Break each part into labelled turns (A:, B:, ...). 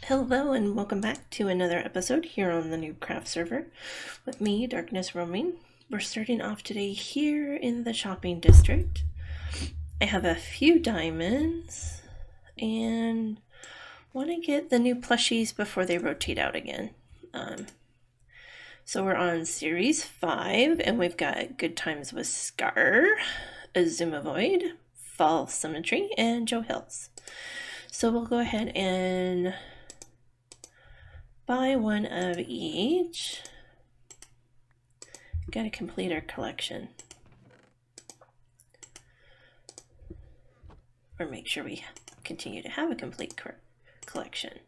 A: Hello and welcome back to another episode here on the Noobcraft server with me, DarknessRoaming. We're starting off today here in the shopping district. I have a few diamonds and want to get the new plushies before they rotate out again. So we're on Series 5 and we've got Good Times with Scar, Azumavoid, Fall Symmetry, and Joe Hills. So we'll go ahead and buy one of each. Gotta complete our collection. Or make sure we continue to have a complete collection.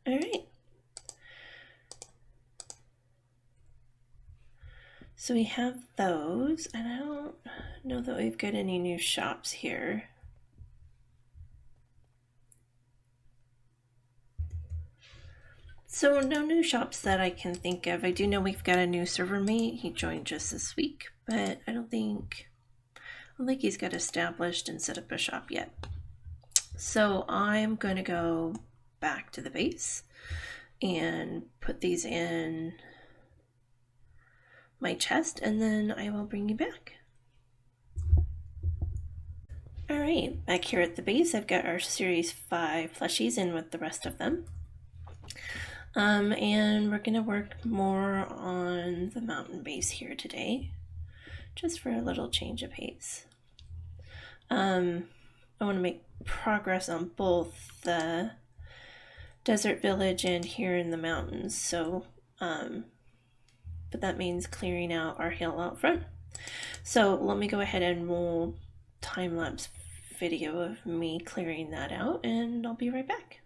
A: Alright. So we have those, and I don't know that we've got any new shops here. So no new shops that I can think of. I do know we've got a new server mate. He joined just this week, but I don't think he's got established and set up a shop yet. So I'm going to go back to the base and put these in my chest, and then I will bring you back. Alright, back here at the base, I've got our Series 5 plushies in with the rest of them. And we're going to work more on the mountain base here today, just for a little change of pace. I want to make progress on both the desert village and here in the mountains, so but that means clearing out our hill out front. So let me go ahead and roll time-lapse video of me clearing that out, and I'll be right back.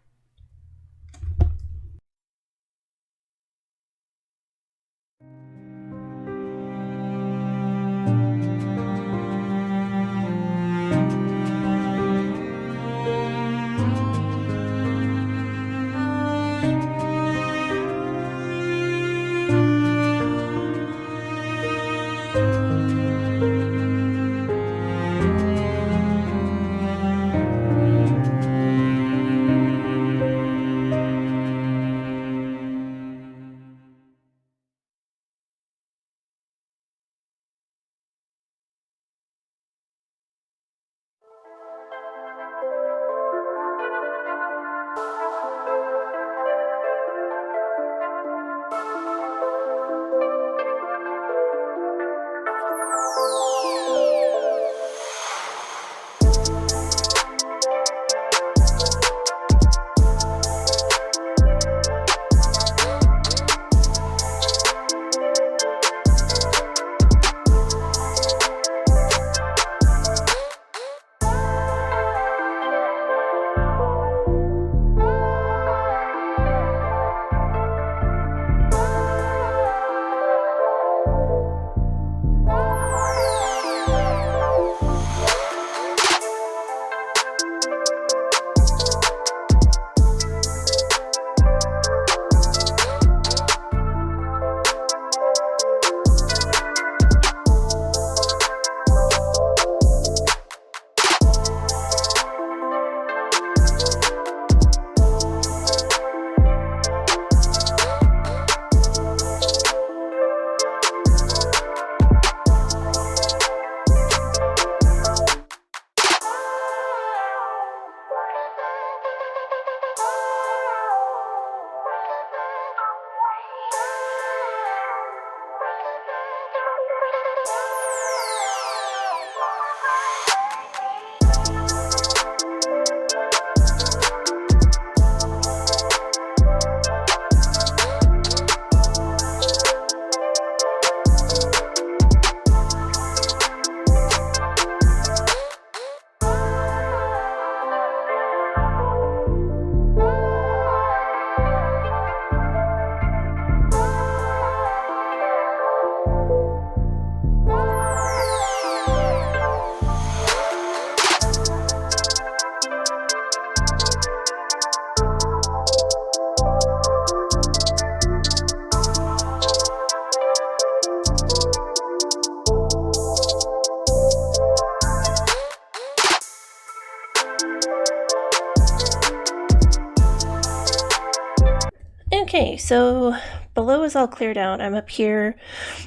A: Okay, so below is all cleared out. I'm up here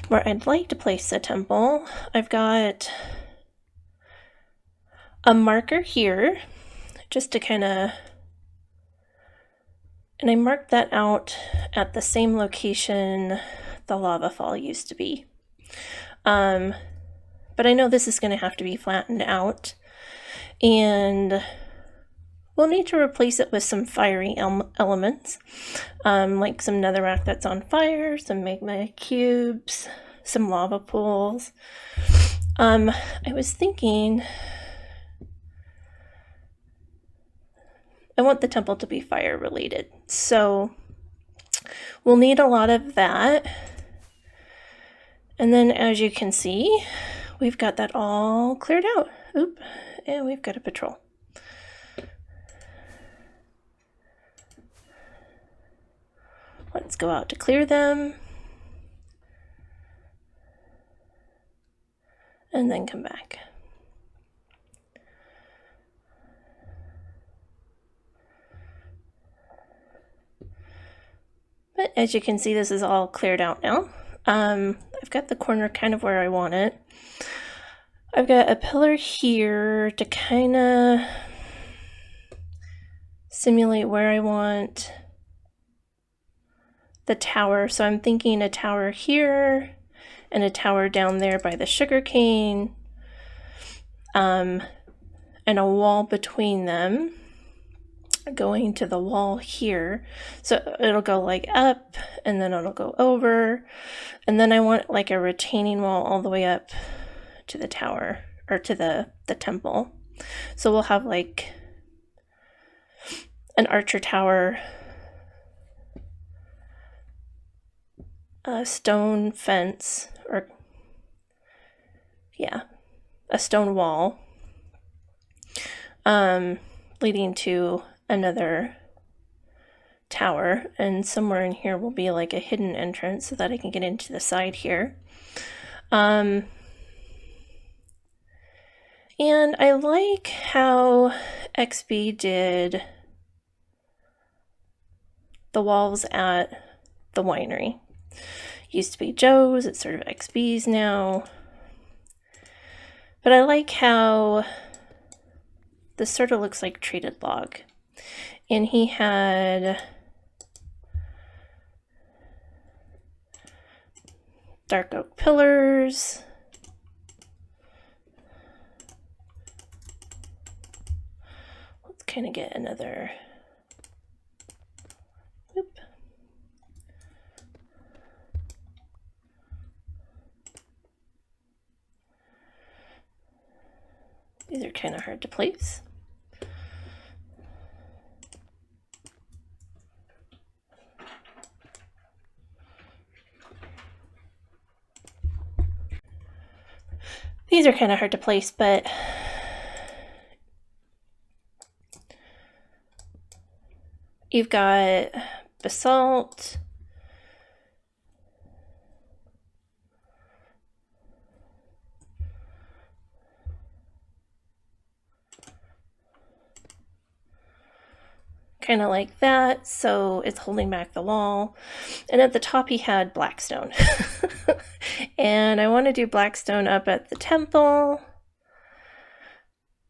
A: where I'd like to place the temple. I've got a marker here just to kind of, and I marked that out at the same location the lava fall used to be. But I know this is going to have to be flattened out, and we'll need to replace it with some fiery elements, like some netherrack that's on fire, some magma cubes, some lava pools. I was thinking I want the temple to be fire related, so we'll need a lot of that. And then as you can see, we've got that all cleared out. Oop, and we've got a patrol. Let's go out to clear them. And then come back. But as you can see, this is all cleared out now. I've got the corner kind of where I want it. I've got a pillar here to kind of simulate where I want the tower. So I'm thinking a tower here and a tower down there by the sugarcane, and a wall between them going to the wall here. So it'll go like up and then it'll go over, and then I want like a retaining wall all the way up to the tower, or to the temple. So we'll have like an archer tower, a stone fence, or yeah, a stone wall, leading to another tower, and somewhere in here will be like a hidden entrance so that I can get into the side here. And I like how XB did the walls at the winery. Used to be Joe's, it's sort of XB's now. But I like how this sort of looks like treated log. And he had dark oak pillars. Let's kind of get another, whoop. These are kind of hard to place. These are kind of hard to place, but you've got basalt, kind of like that, so it's holding back the wall. And at the top he had blackstone. And I want to do blackstone up at the temple,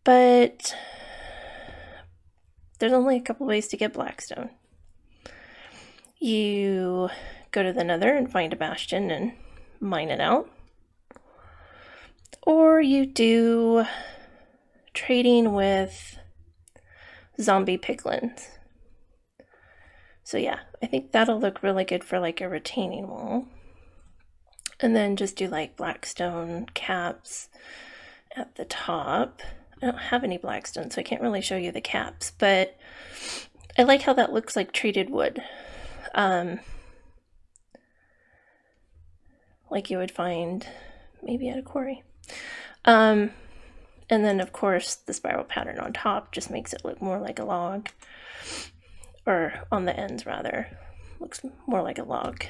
A: but there's only a couple ways to get blackstone. You go to the Nether and find a bastion and mine it out, or you do trading with zombie piglins. So yeah, I think that'll look really good for like a retaining wall. And then just do like blackstone caps at the top. I don't have any blackstone, so I can't really show you the caps, but I like how that looks like treated wood. Like you would find maybe at a quarry. And then of course the spiral pattern on top just makes it look more like a log, or on the ends rather, looks more like a log.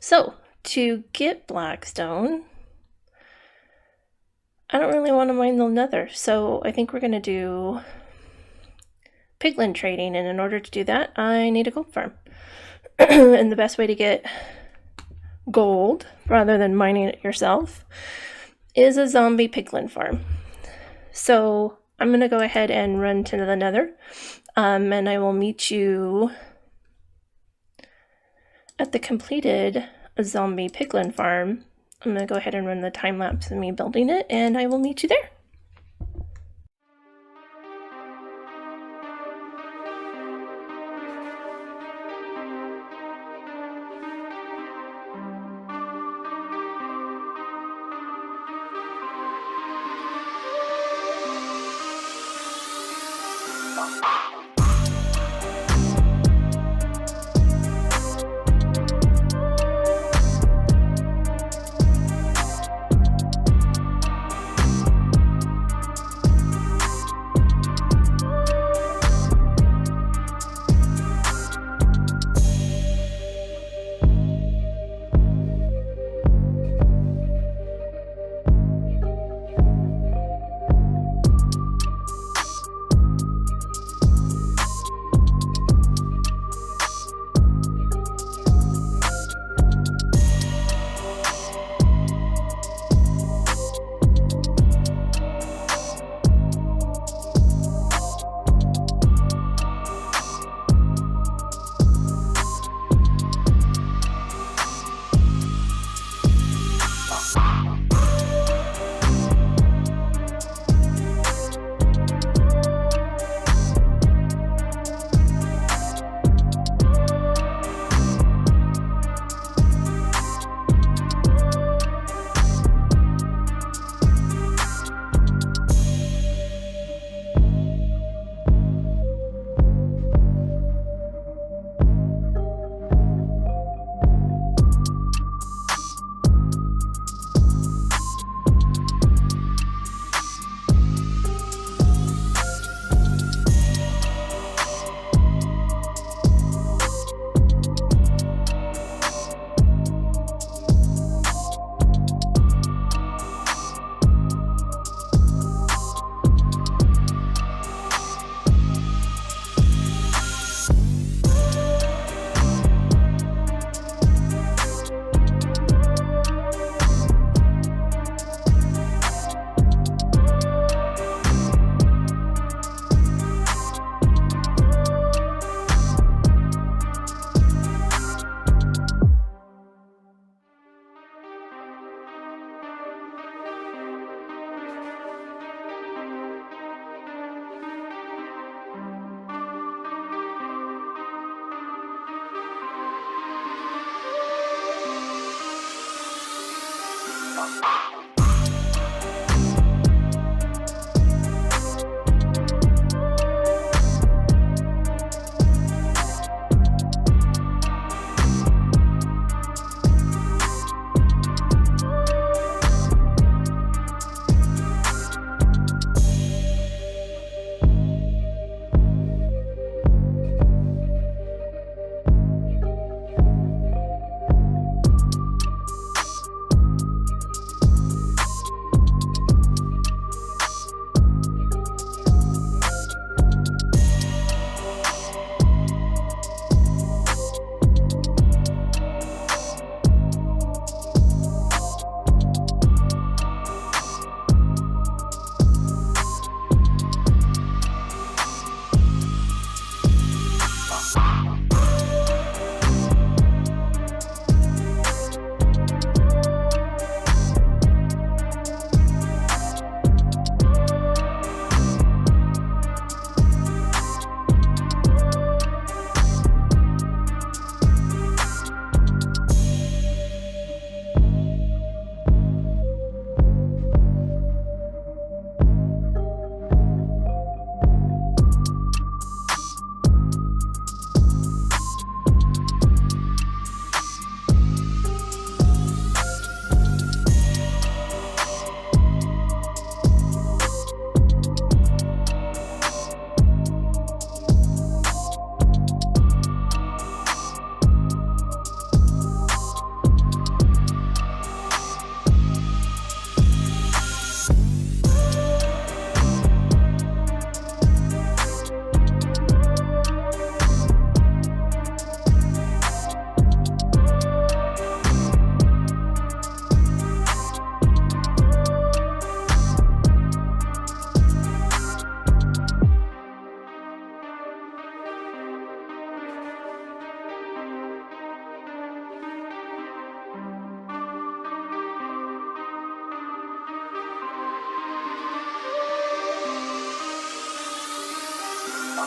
A: So to get blackstone, I don't really want to mine the Nether, so I think we're going to do piglin trading, and in order to do that, I need a gold farm. And the best way to get gold, rather than mining it yourself, is a zombie piglin farm. So I'm going to go ahead and run to the Nether, and I will meet you at the completed zombie piglin farm. I'm going to go ahead and run the time lapse of me building it, and I will meet you there. Wow,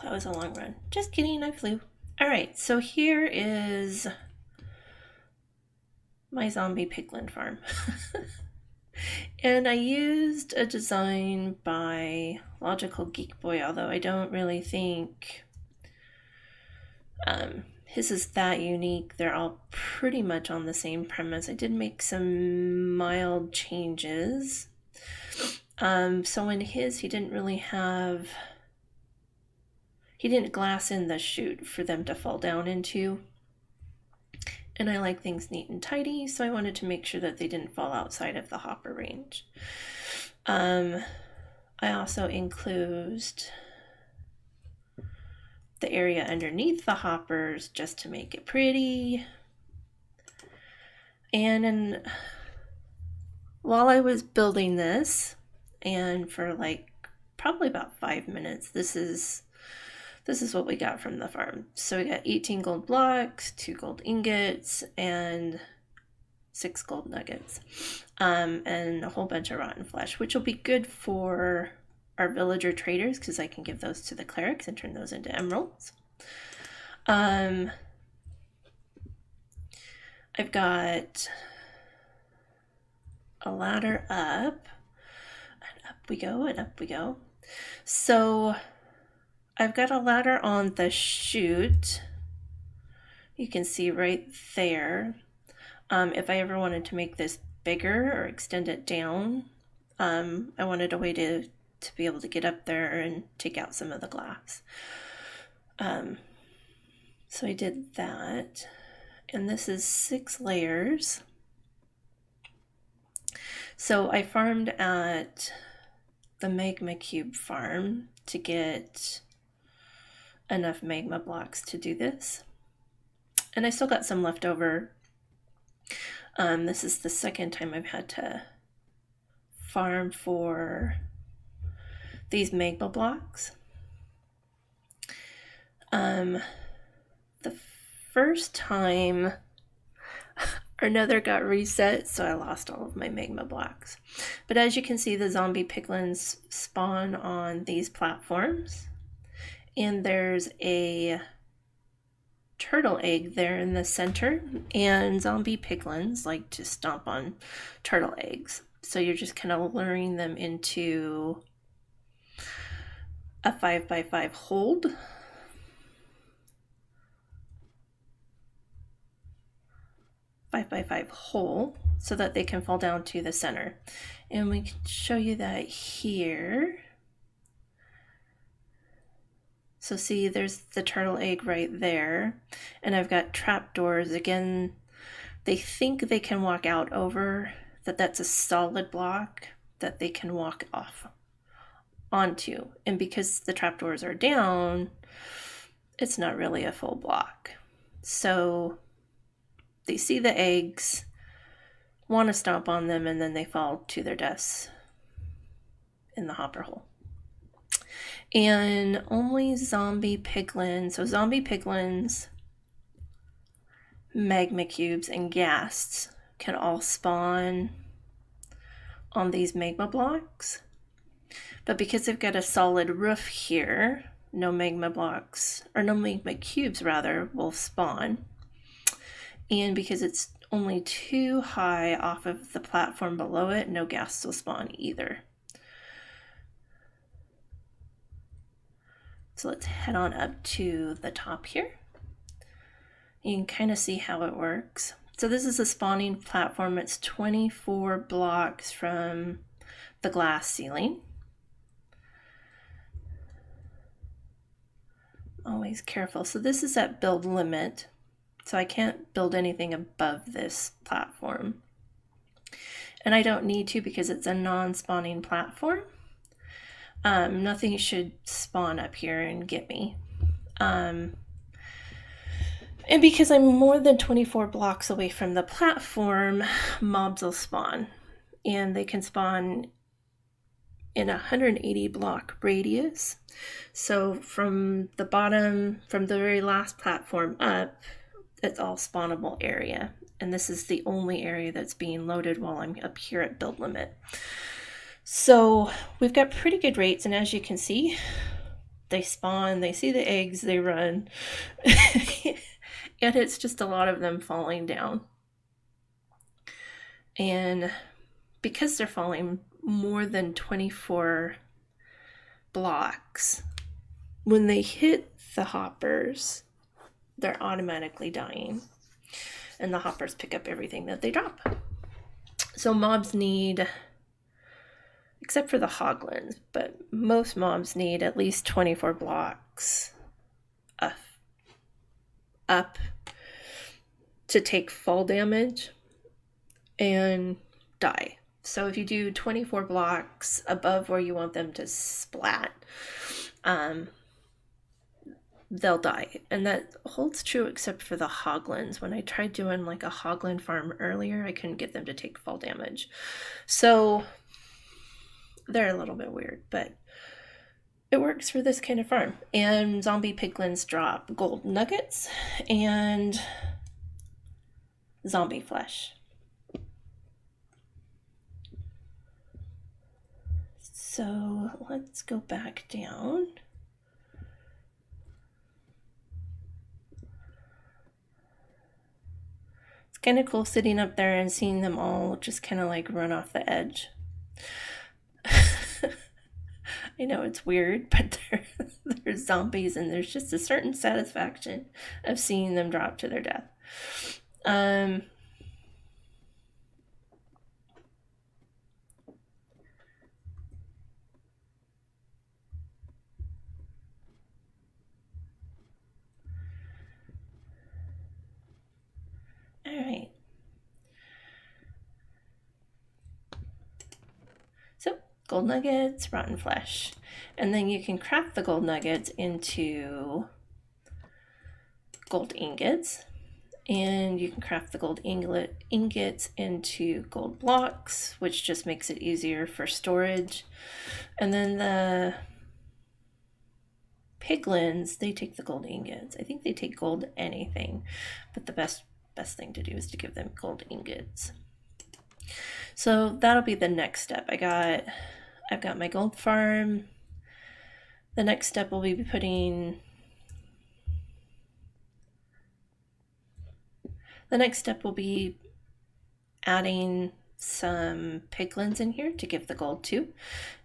A: that was a long run. Just kidding, I flew. Alright, so here is my zombie piglin farm. And I used a design by Logical Geek Boy, although I don't really think his is that unique. They're all pretty much on the same premise. I did make some mild changes. So in his, he didn't really have... He didn't glass in the chute for them to fall down into. And I like things neat and tidy, so I wanted to make sure that they didn't fall outside of the hopper range. I also enclosed the area underneath the hoppers just to make it pretty. And while I was building this, and for like probably about 5 minutes, this is what we got from the farm. So we got 18 gold blocks, 2 gold ingots, and 6 gold nuggets, and a whole bunch of rotten flesh, which will be good for our villager traders because I can give those to the clerics and turn those into emeralds. I've got a ladder up, and up we go, and up we go. So I've got a ladder on the chute. You can see right there. If I ever wanted to make this bigger or extend it down, I wanted a way to be able to get up there and take out some of the glass. So I did that. And this is 6 layers. So I farmed at the magma cube farm to get enough magma blocks to do this. And I still got some left over. This is the second time I've had to farm for these magma blocks. The first time our nether got reset, so I lost all of my magma blocks. But as you can see, the zombie piglins spawn on these platforms. And there's a turtle egg there in the center, and zombie piglins like to stomp on turtle eggs. So you're just kind of luring them into a 5x5 hold. Hole so that they can fall down to the center. And we can show you that here. So see, there's the turtle egg right there. And I've got trapdoors. Again, they think they can walk out over, that's a solid block that they can walk off onto. And because the trapdoors are down, it's not really a full block. So they see the eggs, want to stomp on them, and then they fall to their deaths in the hopper hole. And only zombie piglins, so zombie piglins, magma cubes, and ghasts can all spawn on these magma blocks. But because they've got a solid roof here, no magma blocks, or no magma cubes rather, will spawn. And because it's only too high off of the platform below it, no ghasts will spawn either. So let's head on up to the top here. You can kind of see how it works. So this is a spawning platform. It's 24 blocks from the glass ceiling. Always careful. So this is at build limit. So I can't build anything above this platform. And I don't need to because it's a non-spawning platform. Nothing should spawn up here and get me. And because I'm more than 24 blocks away from the platform, mobs will spawn. And they can spawn in a 180 block radius. So from the bottom, from the very last platform up, it's all spawnable area. And this is the only area that's being loaded while I'm up here at build limit. So we've got pretty good rates, and as you can see, they spawn, they see the eggs, they run. And it's just a lot of them falling down. And because they're falling more than 24 blocks, when they hit the hoppers, they're automatically dying. And the hoppers pick up everything that they drop. So mobs need, except for the hoglins, but most mobs need at least 24 blocks up to take fall damage and die. So if you do 24 blocks above where you want them to splat, they'll die. And that holds true except for the hoglins. When I tried doing like a hoglin farm earlier, I couldn't get them to take fall damage. So they're a little bit weird, but it works for this kind of farm. And zombie piglins drop gold nuggets and zombie flesh. So let's go back down. It's kind of cool sitting up there and seeing them all just kind of like run off the edge. I know it's weird, but they're zombies, and there's just a certain satisfaction of seeing them drop to their death. All right. So gold nuggets, rotten flesh. And then you can craft the gold nuggets into gold ingots. And you can craft the gold ingots into gold blocks, which just makes it easier for storage. And then the piglins, they take the gold ingots. I think they take gold anything, but the best thing to do is to give them gold ingots. So that'll be the next step. I've got my gold farm. The next step will be putting adding some piglins in here to give the gold to,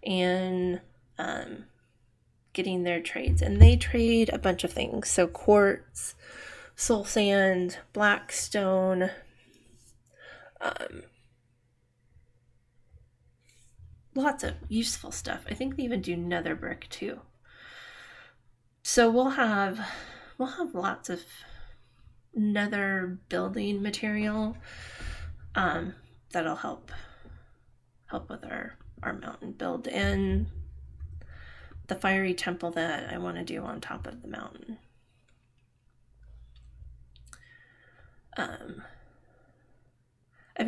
A: and getting their trades. And they trade a bunch of things. So quartz, soul sand, black stone, lots of useful stuff. I think they even do nether brick too. So we'll have lots of nether building material that'll help with our mountain build, and the fiery temple that I want to do on top of the mountain. I've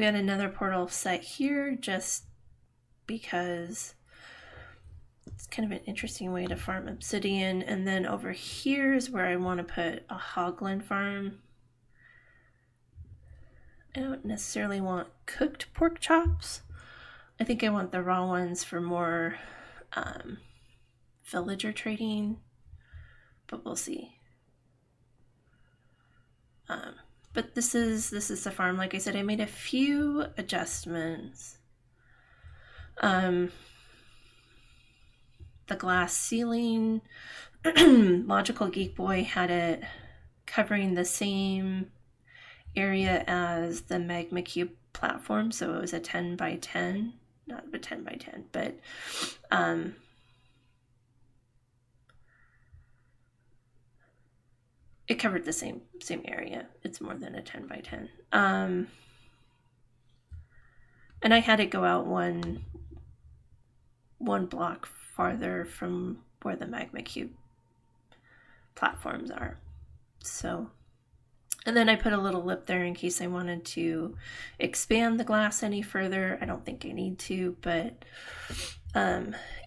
A: got another portal set here just because it's kind of an interesting way to farm obsidian. And then over here is where I want to put a hoglin farm. I don't necessarily want cooked pork chops. I think I want the raw ones for more villager trading, but we'll see. But this is the farm. Like I said, I made a few adjustments. The glass ceiling, Logical Geek Boy had it covering the same area as the magma cube platform, so it was a 10 by 10, not a 10 by 10, but it covered the same area. It's more than a 10 by 10. And I had it go out one block farther from where the magma cube platforms are. So, and then I put a little lip there in case I wanted to expand the glass any further. I don't think I need to, but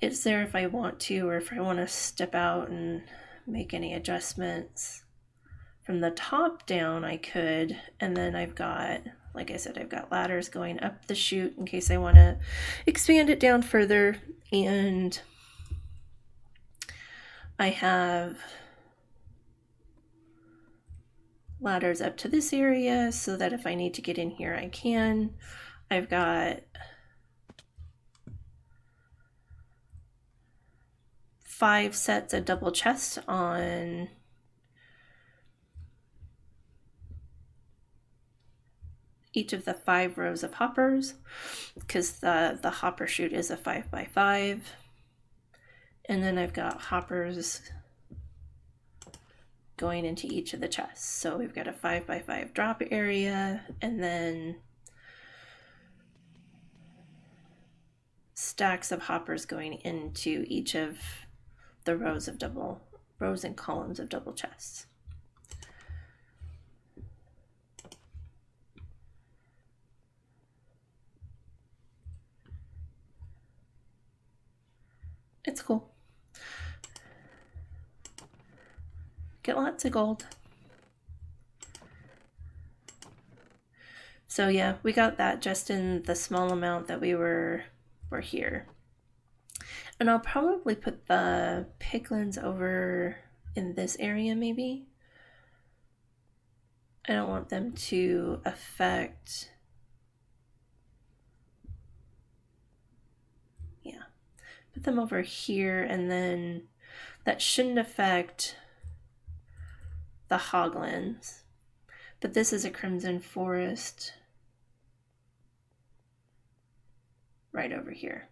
A: It's there if I want to, or if I want to step out and make any adjustments. From the top down I could, and then I've got, like I said, I've got ladders going up the chute in case I want to expand it down further, and I have ladders up to this area so that if I need to get in here I can. I've got 5 sets of double chests on each of the 5 rows of hoppers, because the hopper chute is a 5x5. And then I've got hoppers going into each of the chests. So we've got a 5x5 drop area, and then stacks of hoppers going into each of the rows and columns of double chests. It's cool. Get lots of gold. So yeah, we got that just in the small amount that we were here. And I'll probably put the piglins over in this area maybe. I don't want them to affect... Yeah, put them over here, and then that shouldn't affect the hoglins. But this is a crimson forest right over here.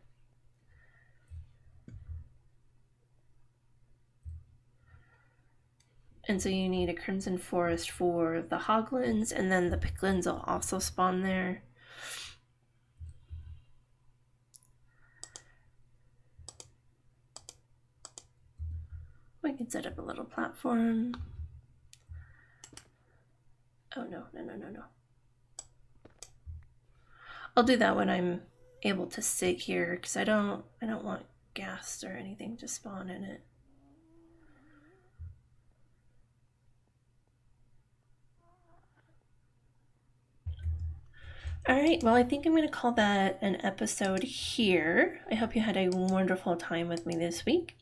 A: And so you need a crimson forest for the hoglins, and then the piglins will also spawn there. We can set up a little platform. Oh no. I'll do that when I'm able to sit here, because I don't want ghast or anything to spawn in it. Alright, well I think I'm going to call that an episode here. I hope you had a wonderful time with me this week.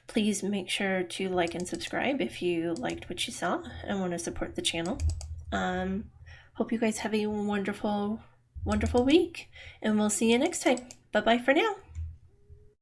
A: Please make sure to like and subscribe if you liked what you saw and want to support the channel. Hope you guys have a wonderful week, and we'll see you next time. Bye-bye for now.